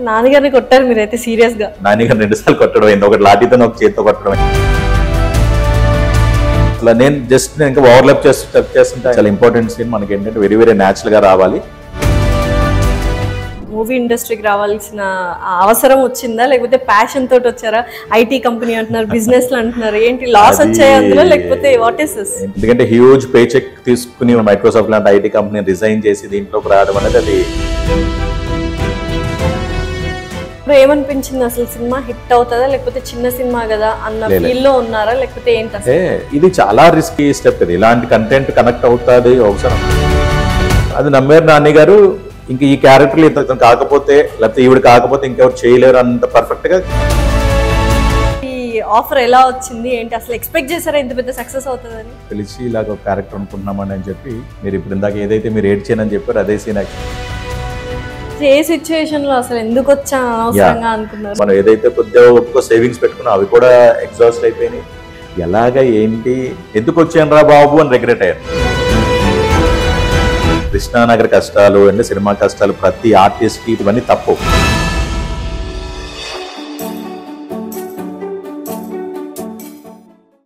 నాన్నగారిని కొట్టారు మీరైతే సీరియస్ గా? నాన్నగారు 2 సార్లు కొట్టడం అయింది, ఒకటి లాఠీతో ఒక చేతితో కొట్టడం. అలా నేను ఇంకా ఓవర్లాప్ చేస్తుంటే చాలా ఇంపార్టెంట్ సీన్ మనకి ఏంటంటే వెరీ వెరీ న్యాచురల్ గా రావాలి. మూవీ ఇండస్ట్రీకి రావాల్సిన అవసరం వచ్చిందా, లేకపోతే ప్యాషన్ తోటి వచ్చారా? ఐటీ కంపెనీ అంటున్నారు, బిజినెస్ అంటున్నారు, ఏంటి లాస్ వచ్చాయి అందులో, లేకపోతే వాట్ ఇస్ దిస్? ఎందుకంటే హ్యూజ్ పే చెక్ తీసుకుని మైక్రోసాఫ్ట్ లాంటి ఐటీ కంపెనీ రిజైన్ చేసి దీంట్లోకి రావడం అనేది అది. ఇప్పుడు ఏమనిపించింది అసలు, సినిమా హిట్ అవుతుందా లేకపోతే చిన్న సినిమా కదా అన్న ఫీల్ లో ఉన్నారా, లేకపోతే ఏంటి? ఇది చాలా రిస్కీ స్టెప్. ఇది ఇలాంటి కంటెంట్ కనెక్ట్ అవుతుంది అవసరం, అది నమ్మారు నాని గారు. ఇంక ఈ క్యారెక్టర్లు ఇతను కాకపోతే లేకపోతే ఈవిడ కాకపోతే ఇంకెవరు చేయలేరు అంత పర్ఫెక్ట్ గా. ఈ ఆఫర్ ఎలా వచ్చింది ఏంటి, అసలు ఎక్స్పెక్ట్ చేశారా ఇంత పెద్ద సక్సెస్ అవుతుందని? తెలిసి ఇలాగ ఒక క్యారెక్టర్ అనుకుంటున్నామని అని చెప్పి, మీరు ఇప్పుడు ఇందాక ఏదైతే మీరు ఏడ్ చేయనని చెప్పారు అదే సీన్. ఏ సిచ్యువేషన్ లో అసలు ఎందుకు వచ్చా అనవసరంగా అనుకున్నారు? మనం ఏదైతే కొద్దిగా సేవింగ్స్ పెట్టుకున్నా అవి కూడా ఎగ్జాస్ట్ అయిపోయినాయి. ఎలాగ ఏంటి ఎందుకు వచ్చాను రా బాబు అని రిగ్రెట్ అయ్యారు. కృష్ణానగర్ కష్టాలు అంటే సినిమా కష్టాలు ప్రతి ఆర్టిస్ట్ కి ఇవన్నీ తప్పు.